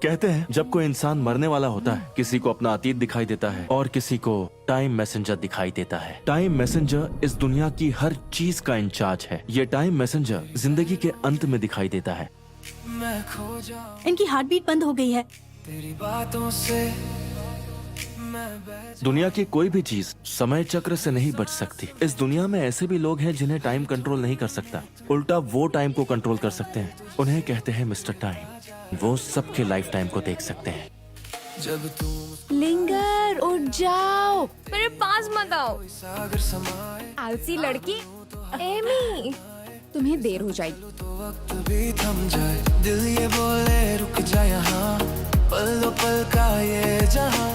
कहते हैं जब कोई इंसान मरने वाला होता है, किसी को अपना अतीत दिखाई देता है और किसी को टाइम मैसेंजर दिखाई देता है। टाइम मैसेंजर इस दुनिया की हर चीज का इंचार्ज है। ये टाइम मैसेंजर जिंदगी के अंत में दिखाई देता है। इनकी हार्ट बीट बंद हो गई है। तेरी बातों से दुनिया की कोई भी चीज समय चक्र से नहीं बच सकती। इस दुनिया में ऐसे भी लोग हैं जिन्हें टाइम कंट्रोल नहीं कर सकता, उल्टा वो टाइम को कंट्रोल कर सकते हैं। उन्हें कहते हैं मिस्टर टाइम। वो सबके लाइफ टाइम को देख सकते हैं। जब तू लिंगर, उठ जाओ, मेरे पास मत आओ। सागर समाए आलसी लड़की। एमी, तुम्हें देर हो जाएगी। तो वक्त भी थम जाए, दिल ये बोले रुक जा यहाँ, पल पल का ये जहाँ,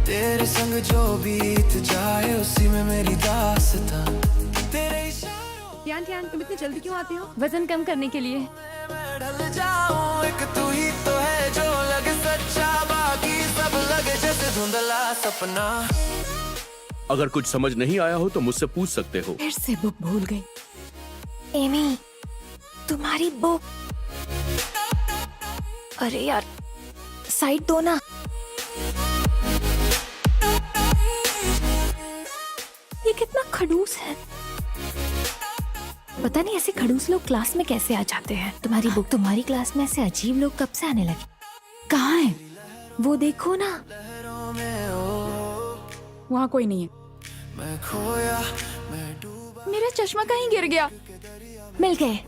तेरे संग जो बीत जाए उसी में मेरी दास्तां। तेरे इशारों ध्यान ध्यान, तुम इतनी जल्दी क्यों आते हो? वजन कम करने के लिए। में ढल जाऊं, एक तू ही तो है जो लगे सच्चा, बाकी सब लगे जैसे धुंधला सपना। अगर कुछ समझ नहीं आया हो तो मुझसे पूछ सकते हो। फिर से बुक भूल गई। एमी, तुम्हारी बुक। अरे यार, साइड दो ना। ये कितना खड़ूस है। पता नहीं ऐसे खड़ूस लोग क्लास में कैसे आ जाते हैं। तुम्हारी बुक, तुम्हारी क्लास में ऐसे अजीब लोग कब से आने लगे? कहाँ है वो? देखो ना, वहाँ कोई नहीं है। मैं खोया, मैं डूबा मेरा चश्मा कहीं गिर गया। मिल गए।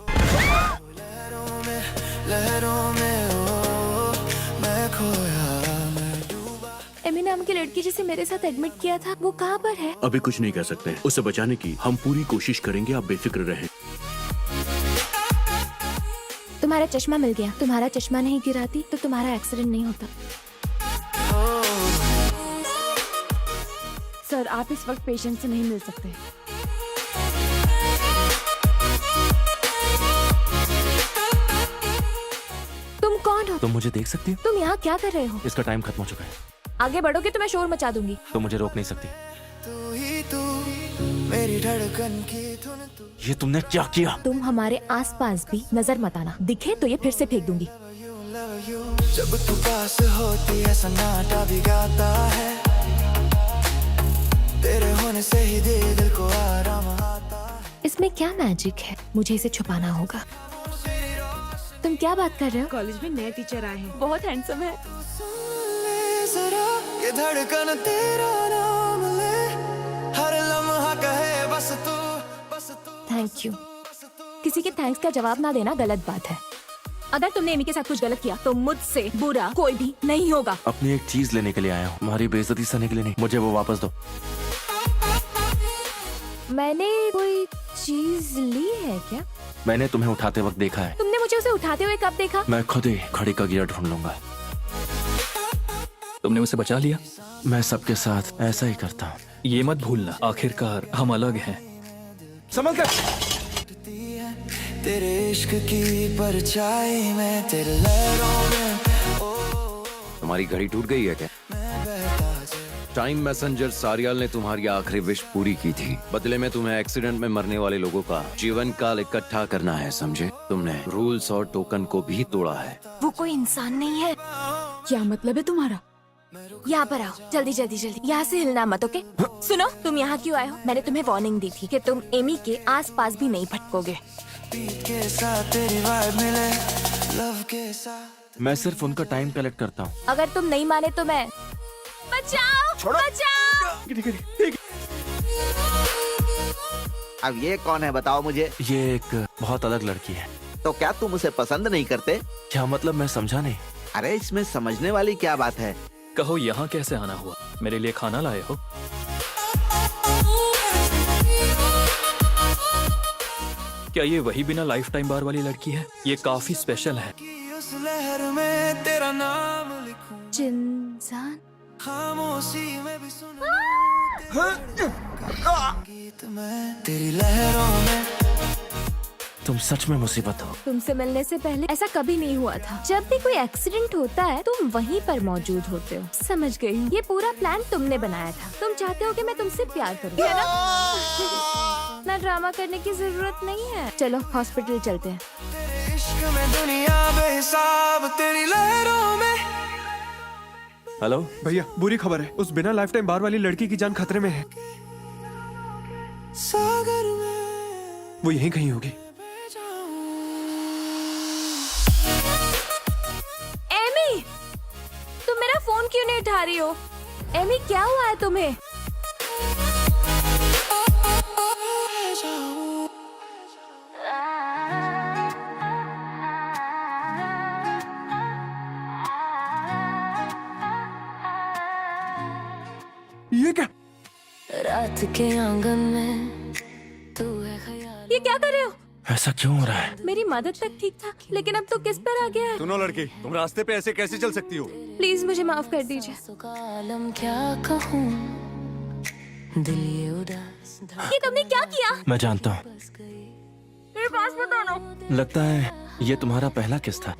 लहरों में ओ, मैं खोया, मैं डूबा। एमी नाम की लड़की जिसे मेरे साथ एडमिट किया था, वो कहाँ पर है? अभी कुछ नहीं कह सकते। उसे बचाने की हम पूरी कोशिश करेंगे, आप बेफिक्र रहें। तुम्हारा चश्मा मिल गया। तुम्हारा चश्मा नहीं गिराती तो तुम्हारा एक्सीडेंट नहीं होता। सर, आप इस वक्त पेशेंट से नहीं मिल सकते। तुम कौन हो? तुम मुझे देख सकती हो? तुम यहाँ क्या कर रहे हो? इसका टाइम खत्म हो चुका है। आगे बढ़ोगे तो मैं शोर मचा दूंगी। तुम मुझे रोक नहीं सकती। तू ही तू, मेरी धड़कन की धुन तू। ये तुमने क्या किया? तुम हमारे आसपास भी नजर मत आना। दिखे तो ये फिर से फेंक दूंगी। Love you, जब तू पास होती है सन्नाटा भी गाता है, तेरे होने से ही दिल को आराम आता है। इसमें क्या मैजिक है? मुझे इसे छुपाना होगा। तुम क्या बात कर रहे हो? कॉलेज में नए टीचर आए हैं। बहुत हैंडसम है। सुन ले जरा, ये धड़कन तेरा नाम ले, हर लम्हा कहे बस तू, बस तू। Thank you. किसी के थैंक्स का जवाब ना देना गलत बात है। अगर तुमने एमी के साथ कुछ गलत किया तो मुझसे बुरा कोई भी नहीं होगा। अपनी एक चीज लेने के लिए आया हूँ, तुम्हारी बेइज्जती सहने के लिए नहीं। मुझे वो वापस दो। मैंने कोई चीज ली है क्या? मैंने तुम्हें उठाते वक्त देखा है। तुमने मुझे उसे उठाते हुए कब देखा? मैं खुद ही घड़ी का गियर ढूंढ लूंगा। तुमने उसे बचा लिया। मैं सबके साथ ऐसा ही करता हूँ। ये मत भूलना, आखिरकार हम अलग हैं। संभल कर। तेरे इश्क की परछाई में, तेरे लहरों में ओ, तुम्हारी घड़ी टूट गई है क्या? मैं बहता जा। टाइम मैसेंजर सारियाल ने तुम्हारी आखिरी विश पूरी की थी। बदले में तुम्हें एक्सीडेंट में मरने वाले लोगों का जीवन काल इकट्ठा करना है, समझे? तुमने रूल्स और टोकन को भी तोड़ा है। वो कोई इंसान नहीं है। क्या मतलब है तुम्हारा? यहाँ पर आओ, जल्दी जल्दी जल्दी। यहाँ से हिलना मत, ओके? सुनो, तुम यहाँ क्यों आए हो? मैंने तुम्हें वार्निंग दी थी कि तुम एमी के आसपास भी नहीं भटकोगे। बीट के साथ तेरी वाइब मिले, लव के साथ। मैं सिर्फ उनका टाइम कलेक्ट करता हूँ। अगर तुम नहीं माने तो मैं बचाओ, बचाओ। अब ये कौन है बताओ मुझे? ये एक बहुत अलग लड़की है। तो क्या तुम उसे पसंद नहीं करते? क्या मतलब? मैं समझा नहीं। अरे इसमें समझने वाली क्या बात है? कहो यहाँ कैसे आना हुआ? मेरे लिए खाना लाए हो? क्या ये वही बिना लाइफ टाइम बार वाली लड़की है? ये काफी स्पेशल है। कि उस लहर में तेरा नाम लिखूं, जिंजान। खामोशी में भी सुनूं तेरा गीत में, तेरी लहरों में। तुम सच में मुसीबत हो। तुमसे मिलने से पहले ऐसा कभी नहीं हुआ था। जब भी कोई एक्सीडेंट होता है तुम वहीं पर मौजूद होते हो। समझ गई हूँ। ये पूरा प्लान तुमने बनाया था। तुम चाहते हो कि मैं तुमसे प्यार करूँ, है ना? ना ड्रामा करने की जरूरत नहीं है। चलो हॉस्पिटल चलते हैं। तेरे इश्क में दुनिया बेहिसाब तेरी लहरों में। हेलो। भैया बुरी खबर है, उस बिना लाइफ टाइम बार वाली लड़की की जान खतरे में है। सागर में वो यहीं कहीं होगी। एमी, तुम मेरा फोन क्यों नहीं उठा रही हो? एमी, क्या हुआ है तुम्हें? ये क्या? रात के आंगन में तू है ख्याल। ये क्या कर रहे हो? ऐसा क्यों हो रहा है? मेरी मदद तक ठीक था, लेकिन अब तो किस पर आ गया है? सुनो लड़की, तुम रास्ते पे ऐसे कैसे चल सकती हो? प्लीज मुझे माफ कर दीजिए। का आलम क्या कहूँ, दिल ये उदास ये तुमने क्या किया? मैं जानता हूँ। मेरे पास बताना। लगता है ये तुम्हारा पहला किस था।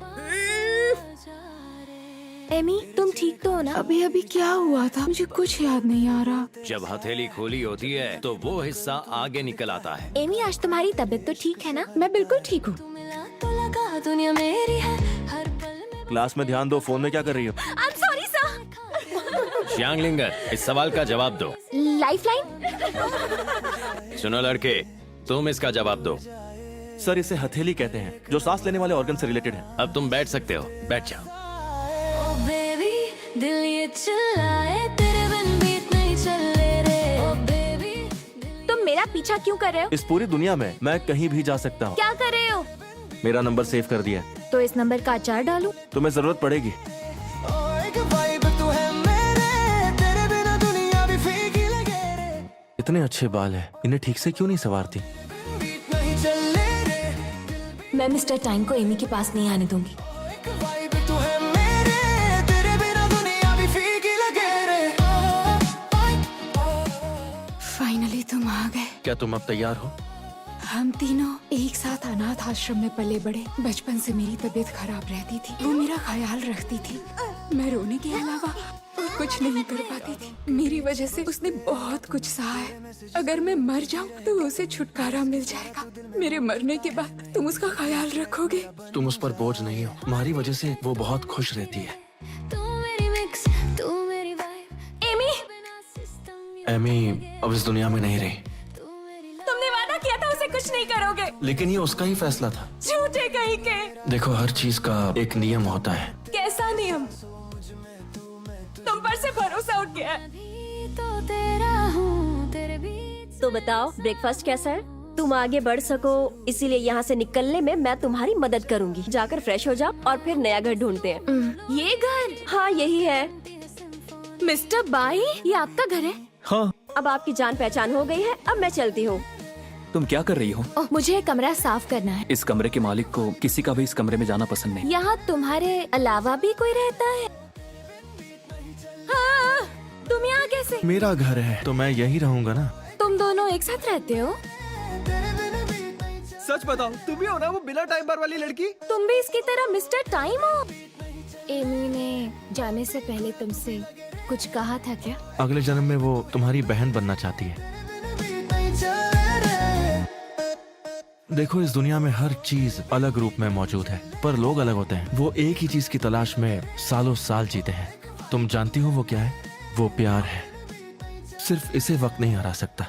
एमी, तुम ठीक तो हो ना? अभी अभी क्या हुआ था मुझे कुछ याद नहीं आ रहा। जब हथेली खोली होती है तो वो हिस्सा आगे निकल आता है। एमी, आज तुम्हारी तबीयत तो ठीक है ना? मैं बिल्कुल ठीक हूँ। मिला तो लगा दुनिया मेरी है हर पल में। क्लास में ध्यान दो, फोन में क्या कर रही हो? I am sorry sir. श्यांगलिंगर, इस सवाल का जवाब दो। लाइफलाइन? सुनो लड़के, तुम इसका जवाब दो। सर, इसे हथेली कहते हैं, जो सांस लेने वाले ऑर्गन से रिलेटेड है। अब तुम बैठ सकते हो, बैठ जाओ। ओ बेबी, दिल ये चिल्लाए तेरे बिन बीत नहीं चले रे। ओ बेबी, तुम मेरा पीछा क्यों कर रहे हो? इस पूरी दुनिया में मैं कहीं भी जा सकता हूँ। क्या कर रहे हो? मेरा नंबर सेव कर दिया है। तो इस नंबर का अचार डालूं? तुम्हें जरूरत पड़ेगी। एक वाइब तू है मेरे, तेरे बिना दुनिया भी फीकी लगे रे। इतने अच्छे बाल हैं, इन्हें ठीक से क्यों नहीं संवारती? बीत नहीं चले रे। मैं मिस्टर टाइम को एमी के पास नहीं आने दूंगी। एक वाइब तू है मेरे, तेरे बिना दुनिया भी फीकी लगे रे। फाइनली तुम आ गए। क्या तुम अब तैयार हो? हम तीनों एक साथ अनाथ आश्रम में पले बड़े। बचपन से मेरी तबीयत खराब रहती थी, वो मेरा ख्याल रखती थी। मैं रोने के अलावा और कुछ नहीं कर पाती थी। मेरी वजह से उसने बहुत कुछ सहा है। अगर मैं मर जाऊं तो उसे छुटकारा मिल जाएगा। मेरे मरने के बाद तुम उसका ख्याल रखोगे। तुम उस पर बोझ नहीं हो, तुम्हारी वजह से वो बहुत खुश रहती है। तू मेरी मिक्स, तू मेरी वाइब। एमी, एमी अब इस दुनिया में नहीं रही, तुमने वादा किया था उसे कुछ नहीं करोगे। लेकिन ये उसका ही फैसला था। झूठे कहीं के। देखो, हर चीज का एक नियम होता है। कैसा नियम? तुम पर से भरोसा उठ गया। तो तेरा हूँ तेरे बीच। तो बताओ, ब्रेकफास्ट कैसा है? तुम आगे बढ़ सको, इसीलिए यहाँ से निकलने में मैं तुम्हारी मदद करूँगी। जाकर फ्रेश हो जाओ और फिर नया घर ढूंढते हैं। ये घर? हाँ, यही है। मिस्टर बाई, ये आपका घर है? हाँ। अब आपकी जान पहचान हो गई है, अब मैं चलती हूँ। तुम क्या कर रही हो? ओह, मुझे एक कमरा साफ करना है। इस कमरे के मालिक को किसी का भी इस कमरे में जाना पसंद नहीं। यहाँ तुम्हारे अलावा भी कोई रहता है? हाँ, तुम यहाँ कैसे? मेरा घर है तो मैं यही रहूंगा ना। तुम दोनों एक साथ रहते हो? सच बताओ, तुम ही हो ना वो बिना टाइम बार वाली लड़की? तुम भी इसकी तरह मिस्टर टाइम हो? एमी ने जाने से पहले तुमसे कुछ कहा था क्या? अगले जन्म में वो तुम्हारी बहन बनना चाहती है। देखो, इस दुनिया में हर चीज अलग रूप में मौजूद है, पर लोग अलग होते हैं। वो एक ही चीज की तलाश में सालों साल जीते हैं। तुम जानती हो वो क्या है? वो प्यार है। सिर्फ इसे वक्त नहीं हरा सकता।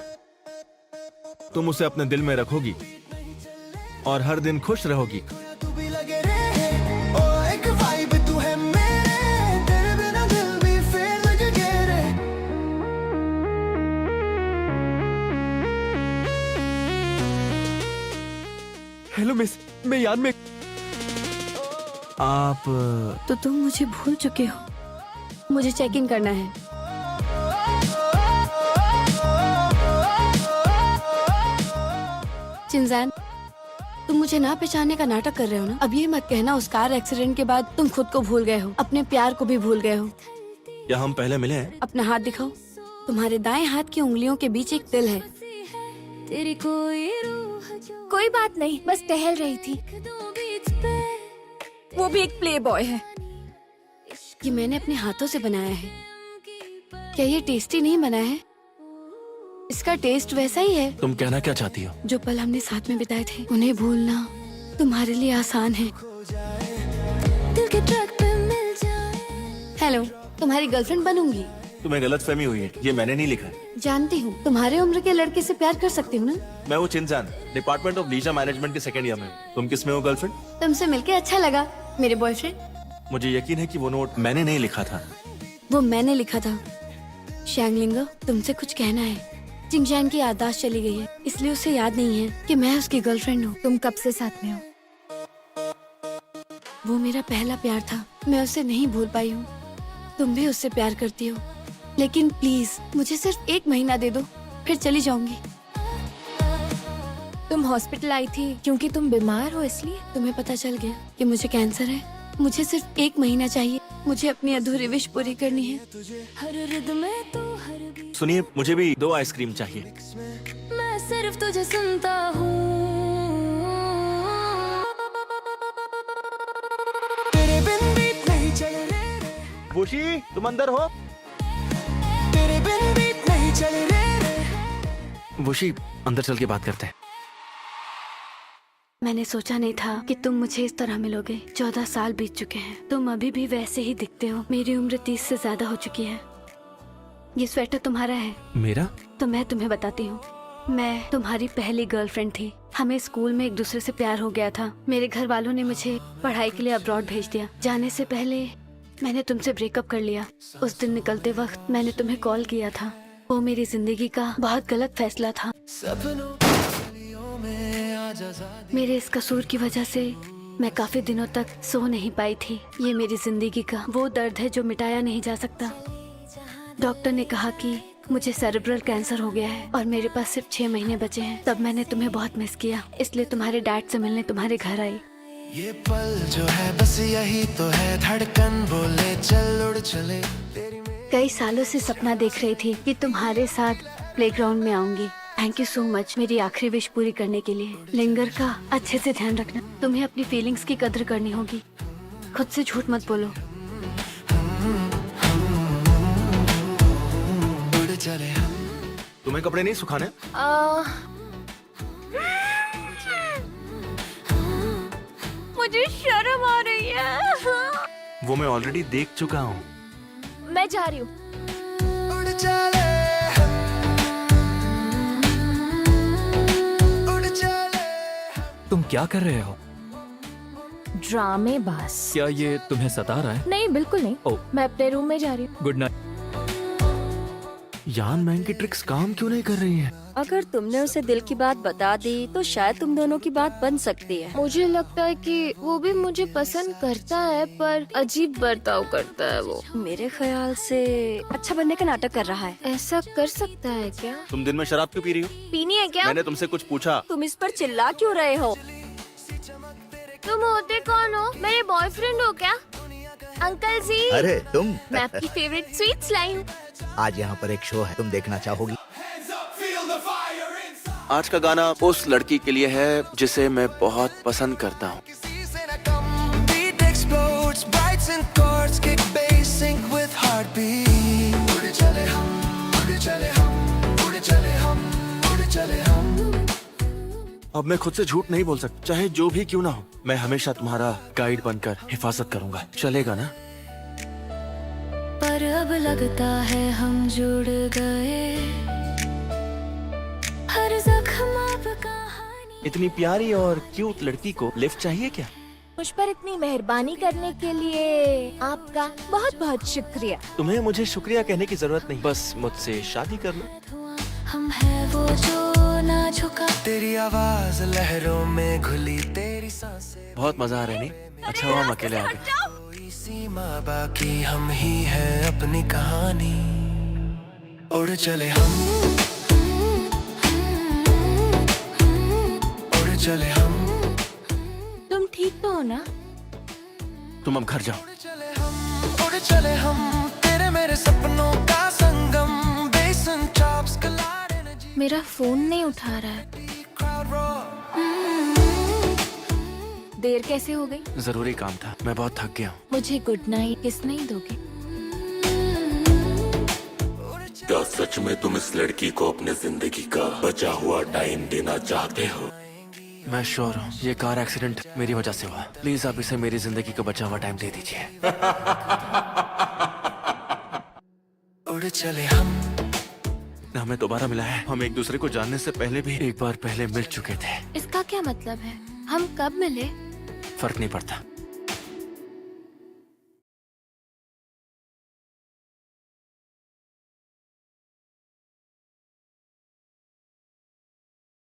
तुम उसे अपने दिल में रखोगी और हर दिन खुश रहोगी। तू भी लगे रे। ओ एक वाइब तू है मेरे, तेरे बिना दिल भी फेर लगे रे। हेलो मिस, मैं याद में। आप तो तुम मुझे भूल चुके हो। मुझे चेक इन करना है। चिंजान, तुम मुझे ना पहचानने का नाटक कर रहे हो ना? अब ये मत कहना उस कार एक्सीडेंट के बाद तुम खुद को भूल गए हो, अपने प्यार को भी भूल गए हो। क्या हम पहले मिले हैं? अपना हाथ दिखाओ। तुम्हारे दाएं हाथ की उंगलियों के बीच एक तिल है। तेरी कोई रूह जो कोई बात नहीं, बस टहल रही थी। दो बीच पे। वो भी एक प्ले बॉय है। ये मैंने अपने हाथों से बनाया है। क्या ये टेस्टी नहीं बना है? इसका टेस्ट वैसा ही है। तुम कहना क्या चाहती हो? जो पल हमने साथ में बिताए थे, उन्हें भूलना तुम्हारे लिए आसान है। दिल के ट्रक पे मिल जाए। हेलो, तुम्हारी गर्लफ्रेंड बनूंगी। तुम्हें गलतफहमी हुई है, ये मैंने नहीं लिखा है। जानती हूँ, तुम्हारे उम्र के लड़के से प्यार कर सकती हूँ ना। मैं वो चिंजान, डिपार्टमेंट ऑफ लीजर मैनेजमेंट के सेकंड ईयर में हूँ। तुम किस में हो गर्लफ्रेंड? तुमसे मिलके अच्छा लगा। मेरे बॉयफ्रेंड। मुझे यकीन है कि वो नोट मैंने नहीं लिखा था। वो मैंने लिखा था। शैंगलिंगा, तुमसे कुछ कहना है। चिंगजैन की याददाश्त चली गई है, इसलिए उसे याद नहीं है कि मैं उसकी गर्लफ्रेंड हूँ। तुम कब से साथ में हो? वो मेरा पहला प्यार था, मैं उसे नहीं भूल पाई हूँ। तुम भी उससे प्यार करती हो, लेकिन प्लीज मुझे सिर्फ 1 महीना दे दो, फिर चली जाऊंगी। तुम हॉस्पिटल आई थी क्योंकि तुम बीमार हो इसलिए? तुम्हें पता चल गया कि मुझे कैंसर है। मुझे सिर्फ 1 महीना चाहिए। मुझे अपनी अधूरी विश पूरी करनी है। हर रिदम में तू हर बीट सुनिए, मुझे भी 2 आइसक्रीम चाहिए। मैं सिर्फ तुझे सुनता हूँ। तेरे बिन बीत नहीं चल रे, बुशी, तुम अंदर हो? तेरे बिन बीत नहीं चल रे। बुशी, अंदर चल के बात करते हैं। मैंने सोचा नहीं था कि तुम मुझे इस तरह मिलोगे। 14 साल बीत चुके हैं, तुम अभी भी वैसे ही दिखते हो। मेरी उम्र 30 से ज्यादा हो चुकी है। ये स्वेटर तुम्हारा है? मेरा? तो मैं तुम्हें बताती हूँ, मैं तुम्हारी पहली गर्लफ्रेंड थी। हमें स्कूल में एक दूसरे से प्यार हो गया था। मेरे घर वालों ने मुझे पढ़ाई के लिए अब्रॉड भेज दिया। जाने से पहले मैंने तुमसे ब्रेकअप कर लिया। उस दिन निकलते वक्त मैंने तुम्हें कॉल किया था। वो मेरी जिंदगी का बहुत गलत फैसला था। सपनों की गलियों में आज आजादी। मेरे इस कसूर की वजह से मैं काफी दिनों तक सो नहीं पाई थी। ये मेरी जिंदगी का वो दर्द है जो मिटाया नहीं जा सकता। डॉक्टर ने कहा कि मुझे सेरेब्रल कैंसर हो गया है और मेरे पास सिर्फ 6 महीने बचे हैं। तब मैंने तुम्हें बहुत मिस किया, इसलिए तुम्हारे डैड से मिलने तुम्हारे घर आई। ये पल जो है बस यही तो है, धड़कन बोले चल उड़ चले। कई सालों से सपना देख रही थी कि तुम्हारे साथ प्लेग्राउंड में आऊंगी। थैंक यू सो मच मेरी आखिरी विश पूरी करने के लिए। लिंगर का अच्छे से ध्यान रखना। तुम्हें अपनी फीलिंग्स की कदर करनी होगी। खुद से झूठ मत बोलो। उड़ चले हम। तुम्हें कपड़े नहीं सुखाने? मुझे शर्म आ रही है। वो मैं ऑलरेडी देख चुका हूँ। मैं जा रही हूँ। उड़ चले हम, उड़ चले। तुम क्या कर रहे हो? ड्रामेबाज। क्या ये तुम्हें सता रहा है? नहीं, बिल्कुल नहीं। ओह। मैं अपने रूम में जा रही हूँ। Good night. यान मैंग की ट्रिक्स काम क्यों नहीं कर रही हैं? अगर तुमने उसे दिल की बात बता दी तो शायद तुम दोनों की बात बन सकती है। मुझे लगता है कि वो भी मुझे पसंद करता है, पर अजीब बर्ताव करता है वो। मेरे ख्याल से अच्छा बनने का नाटक कर रहा है। ऐसा कर सकता है क्या? तुम दिन में शराब क्यों पी रही हो? पीनी है क्या? मैंने तुमसे कुछ पूछा? तुम इस पर चिल्ला क्यों रहे हो? तुम होते कौन हो? मेरे बॉयफ्रेंड हो क्या? अंकल जी, अरे तुम, मैं आपकी फेवरेट स्वीट्स लाई हूँ। आज यहाँ पर एक शो है, तुम देखना चाहोगी? आज का गाना उस लड़की के लिए है जिसे मैं बहुत पसंद करता हूँ। किसी से न कम। Beat explodes, brights and chords, kick bass, sync with heartbeat. उड़ चले हम, उड़ चले हम, उड़ चले हम, उड़ चले हम। अब मैं खुद से झूठ नहीं बोल सकता, चाहे जो भी क्यों ना हो। मैं हमेशा तुम्हारा गाइड बनकर हिफाजत करूंगा। चलेगा ना? पर अब लगता है हम जुड़ गए। हर जख्म अब कहानी। इतनी प्यारी और क्यूट लड़की को लिफ्ट चाहिए क्या? मुझ पर इतनी मेहरबानी करने के लिए आपका बहुत बहुत शुक्रिया। तुम्हें मुझे शुक्रिया कहने की जरूरत नहीं, बस मुझसे शादी कर लो। हम है वो जो ना झुका। तेरी आवाज लहरों में घुली, तेरी सांसें। बहुत मजा आ रहा है नहीं? अच्छा हुआ हम अकेले आ गए। कोई सीमा बाकी, हम ही है अपनी कहानी। उड़ चले हम, उड़ चले हम। तुम ठीक तो हो ना? तुम अब घर जाओ। उड़ चले हम, उड़ चले हम। तेरे मेरे सपनों का संगम। बेसन चॉप्स, कलाड़े जी। मेरा फोन नहीं उठा रहा है। Crowd roar. देर कैसे हो गई? जरूरी काम था, मैं बहुत थक गया हूँ। मुझे गुड नाइट किस नहीं दोगे? क्या सच में तुम इस लड़की को अपने जिंदगी का बचा हुआ टाइम देना चाहते हो? मैं श्योर हूँ ये कार एक्सीडेंट मेरी वजह से हुआ। प्लीज आप इसे मेरी जिंदगी का बचा हुआ टाइम दे दीजिए। उड़ चले हम। हमें दोबारा मिला है। हम एक दूसरे को जानने से पहले भी एक बार पहले मिल चुके थे। इसका क्या मतलब है? हम कब मिले? फर्क नहीं पड़ता।